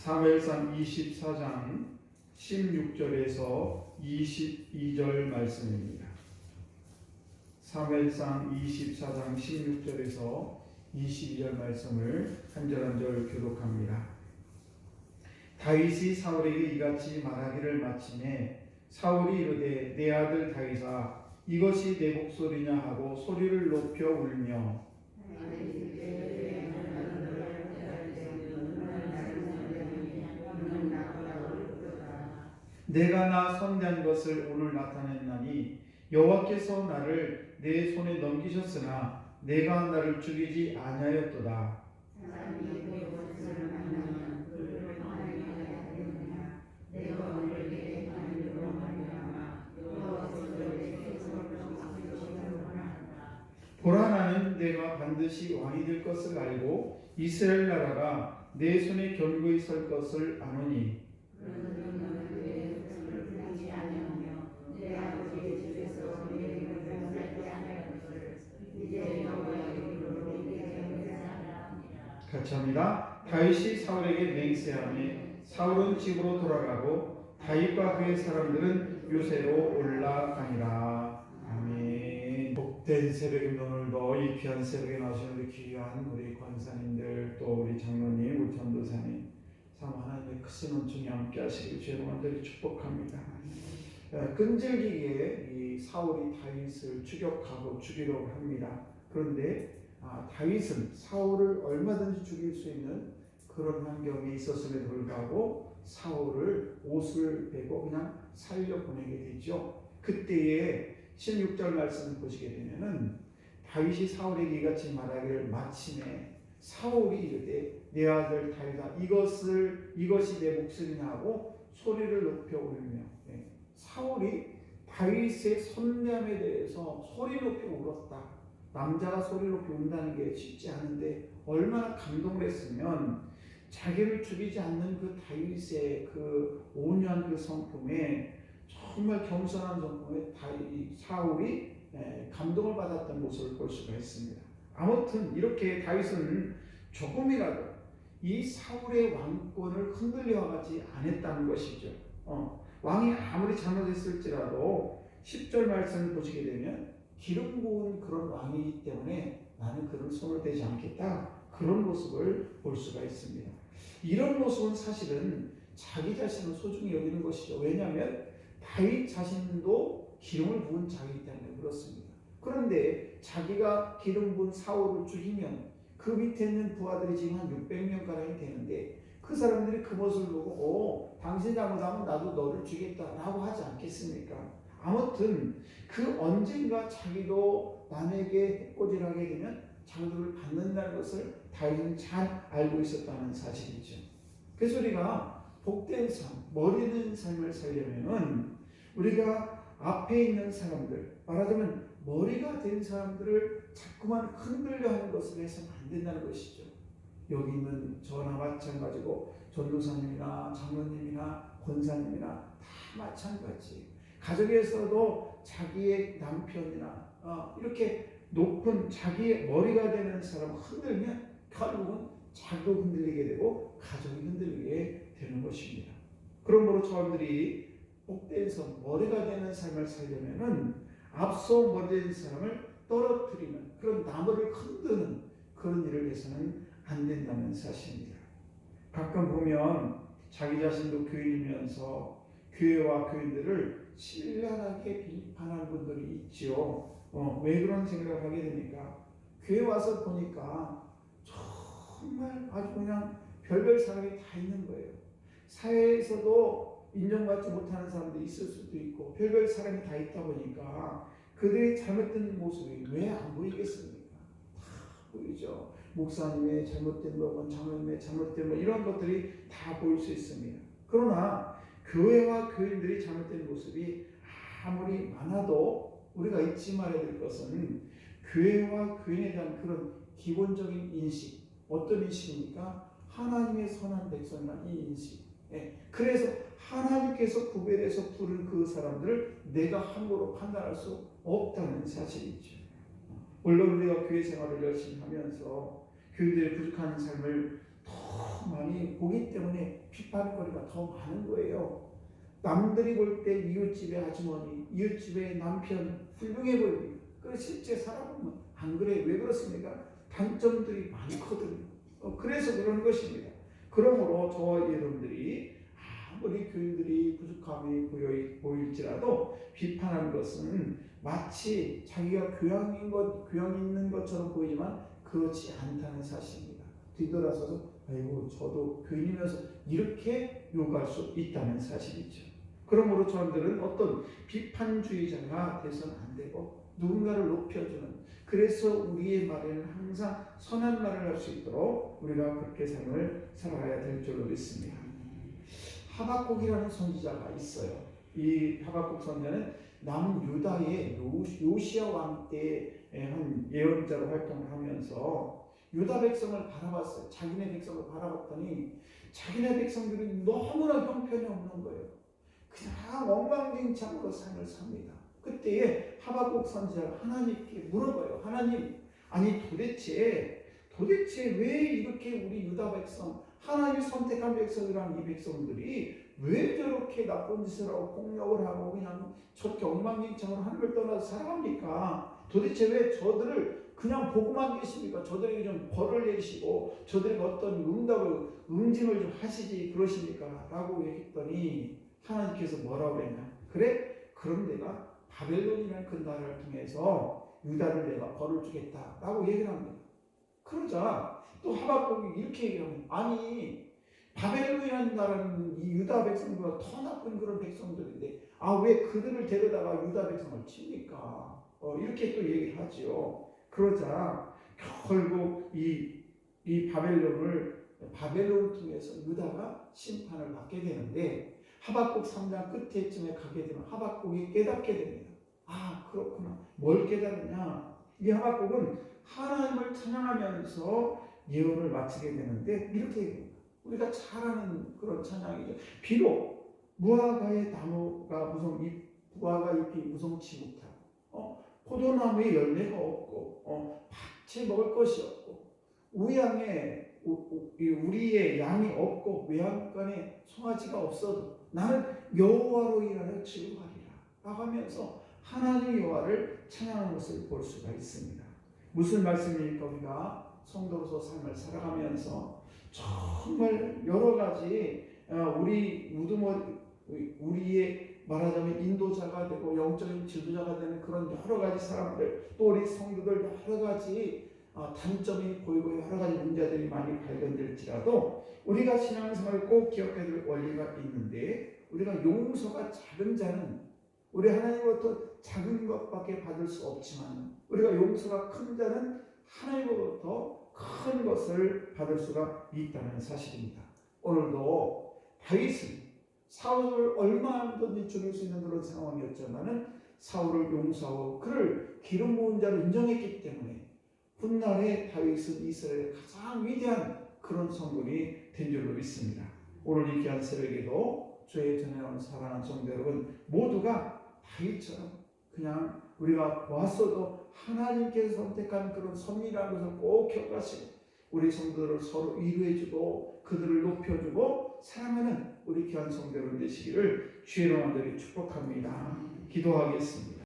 사무엘상 24장 16절에서 22절 말씀입니다. 사무엘상 24장 16절에서 22절 말씀을 한 절 한 절 교독합니다. 다윗이 사울에게 이같이 말하기를 마치매 사울이 이르되 내 아들 다윗아 이것이 내 목소리냐 하고 소리를 높여 울며 내가 나 선대한 것을 오늘 나타냈나니 여호와께서 나를 내 손에 넘기셨으나 내가 나를 죽이지 아니하였도다. 보라 나는 내가 반드시 왕이 될 것을 알고 이스라엘 나라가 내 손에 견고히 설 것을 아노니 같이 합니다. 다윗이 사울에게 맹세하며 사울은 집으로 돌아가고 다윗과 그의 사람들은 요새로 올라가니라. 아멘. 복된 새벽입니다. 오늘도 이 귀한 새벽에 나오신 우리 귀한 우리 권사님들 또 우리 장로님, 우리 전도사님 참 하나님의 크신 은총이 함께 하시길 주의 이름으로 축복합니다. 끈질기게 이 사울이 다윗을 추격하고 죽이려고 합니다. 그런데 다윗은 사울을 얼마든지 죽일 수 있는 그런 환경에 있었음에도 불구하고 사울을 옷을 베고 그냥 살려보내게 되죠. 그때에 16절 말씀을 보시게 되면은 다윗이 사울에게 이같이 말하기를 마침에 사울이 이르되 내 아들 다윗아 이것이 내 목소리냐 하고 소리를 높여 울며 사울이 다윗의 선량함에 대해서 소리 높여 울었다. 남자가 소리 높여 운다는 게 쉽지 않은데 얼마나 감동을 했으면 자기를 죽이지 않는 그 다윗의 그 온유한 그 성품에 정말 겸손한 성품에 사울이 감동을 받았던 모습을 볼 수가 있습니다. 아무튼 이렇게 다윗은 조금이라도 이 사울의 왕권을 흔들려 가지 않았다는 것이죠. 왕이 아무리 잘못했을지라도 10절 말씀을 보시게 되면 기름 부은 그런 왕이기 때문에 나는 그런 손을 대지 않겠다. 그런 모습을 볼 수가 있습니다. 이런 모습은 사실은 자기 자신을 소중히 여기는 것이죠. 왜냐하면 다윗 자신도 기름을 부은 자이기 때문에 그렇습니다. 그런데 자기가 기름 부은 사울을 죽이면 그 밑에 있는 부하들이 지금 한 600명가량이 되는데 그 사람들이 그 모습을 보고 당신 잘못하면 나도 너를 죽이겠다라고 하지 않겠습니까? 아무튼 그 언젠가 자기도 남에게 해코지하게 되면 장도를 받는다는 것을 다윗은 잘 알고 있었다는 사실이죠. 그래서 우리가 복된 삶, 머리는 삶을 살려면은 우리가 앞에 있는 사람들, 말하자면 머리가 된 사람들을 자꾸만 흔들려 하는 것을 해서는 안 된다는 것이죠. 여기 있는 저나 마찬가지고 전도사님이나 장로님이나 권사님이나 다 마찬가지. 가정에서도 자기의 남편이나 이렇게 높은 자기의 머리가 되는 사람을 흔들면 결국은 자기도 흔들리게 되고 가정이 흔들리게 되는 것입니다. 그러므로 저들이 복된 삶, 머리가 되는 삶을 살려면은 앞서 머리 된 사람을 떨어뜨리는 그런 나무를 흔드는 그런 일을 해서는 안 된다는 사실입니다. 가끔 보면 자기 자신도 교인이면서 교회와 교인들을 신랄하게 비판하는 분들이 있지요. 왜 그런 생각을 하게 됩니까? 교회 와서 보니까 정말 아주 그냥 별별 사람이 다 있는 거예요. 사회에서도 인정받지 못하는 사람도 있을 수도 있고 별별 사람이 다 있다 보니까 그들의 잘못된 모습이 왜 안 보이겠습니까? 다 보이죠. 목사님의 잘못된 부분, 장로님의 잘못된 부분 이런 것들이 다 보일 수 있습니다. 그러나 교회와 교인들이 잘못된 모습이 아무리 많아도 우리가 잊지 말아야 될 것은 교회와 교인에 대한 그런 기본적인 인식, 어떤 인식입니까? 하나님의 선한 백성이라는 이 인식. 그래서 하나님께서 구별해서 부른 그 사람들을 내가 함부로 판단할 수 없다는 사실이죠. 물론 우리가 교회 생활을 열심히 하면서 교인들의 부족한 삶을 더 많이 보기 때문에 비판거리가 더 많은 거예요. 남들이 볼 때 이웃집의 아주머니, 이웃집의 남편 훌륭해 보입니다. 그런데 실제 살아보면 안 그래요. 왜 그렇습니까? 단점들이 많거든요. 그래서 그런 것입니다. 그러므로 저와 여러분들이 아무리 교인들이 부족함이 보일지라도 비판하는 것은 마치 자기가 교양 있는 것처럼 보이지만 그렇지 않다는 사실입니다. 뒤돌아서서 아이고 저도 교인이면서 이렇게 요구할 수 있다는 사실이죠. 그러므로 저들은 어떤 비판주의자가 돼서는 안 되고 누군가를 높여주는, 그래서 우리의 말에는 항상 선한 말을 할 수 있도록 우리가 그렇게 삶을 살아가야 될 줄로 믿습니다. 하박국이라는 선지자가 있어요. 이 하박국 선지자는 남유다의 요시야 왕 때에 한 예언자로 활동을 하면서 유다 백성을 바라봤어요. 자기네 백성을 바라봤더니 자기네 백성들이 너무나 형편이 없는 거예요. 그냥 엉망진창으로 삶을 삽니다. 그때에 하박국 선지자가 하나님께 물어봐요. 하나님, 아니 도대체 왜 이렇게 우리 유다 백성, 하나님이 선택한 백성이란 이 백성들이 왜 저렇게 나쁜 짓을 하고 폭력을 하고 그냥 저렇게 엉망진창으로 하늘을 떠나서 살아갑니까? 도대체 왜 저들을 그냥 보고만 계십니까? 저들에게 좀 벌을 내리시고 저들에게 어떤 응징을 좀 하시지 그러십니까? 라고 얘기했더니 하나님께서 뭐라고 그랬냐? 그래? 그럼 내가 바벨론이라는 그 나라를 통해서 유다를 내가 벌을 주겠다라고 얘기를 합니다. 그러자 또 하박국이 이렇게 얘기하면, 아니 바벨론이라는 나라는 이 유다 백성보다 더 나쁜 그런 백성들인데 왜 그들을 데려다가 유다 백성을 칩니까? 이렇게 또 얘기를 하지요. 그러자 결국 이 바벨론을 통해서 유다가 심판을 받게 되는데, 하박국 3장 끝에쯤에 가게 되면 하박국이 깨닫게 됩니다. 그렇구나. 뭘 깨달으냐? 이 하박국은 하나님을 찬양하면서 예언을 마치게 되는데 이렇게 얘기합니다. 우리가 잘 아는 그런 찬양이죠. 비록 무화과의 나무가 무화과 잎이 무성치 못하고 포도나무에 열매가 없고 밭에 먹을 것이 없고 우리의 양이 없고 외양간에 송아지가 없어도 나는 여호와로 인하여 즐거워하리라 라고 하면서 하나님 여호와를 찬양하는 것을 볼 수가 있습니다. 무슨 말씀입니까? 우리가 성도로서 삶을 살아가면서 정말 여러 가지 우리의 말하자면 인도자가 되고 영적인 지도자가 되는 그런 여러 가지 사람들, 또 우리 성도들 여러 가지 단점이 보이고 여러 가지 문제들이 많이 발견될지라도 우리가 신앙생활을 꼭 기억해야 될 원리가 있는데, 우리가 용서가 작은 자는 우리 하나님으로부터 작은 것밖에 받을 수 없지만 우리가 용서가 큰 자는 하나님으로부터 큰 것을 받을 수가 있다는 사실입니다. 오늘도 다윗은 사울을 얼마든지 죽일 수 있는 그런 상황이었지만은 사울을 용서하고 그를 기름 부은 자로 인정했기 때문에 훗날에 다윗은 이스라엘의 가장 위대한 그런 성군이 된 줄로 믿습니다. 오늘 이 귀한 새벽에도 저의 전해온 사랑하는 성도 여러분 모두가 다윗처럼 그냥 우리가 보았어도 하나님께서 선택한 그런 선미라는 것을 꼭 기억하시고 우리 성도들을 서로 위로해주고 그들을 높여주고 사랑하는 우리 귀한 성도 여러분 되시기를 주의 이름으로 축복합니다. 기도하겠습니다.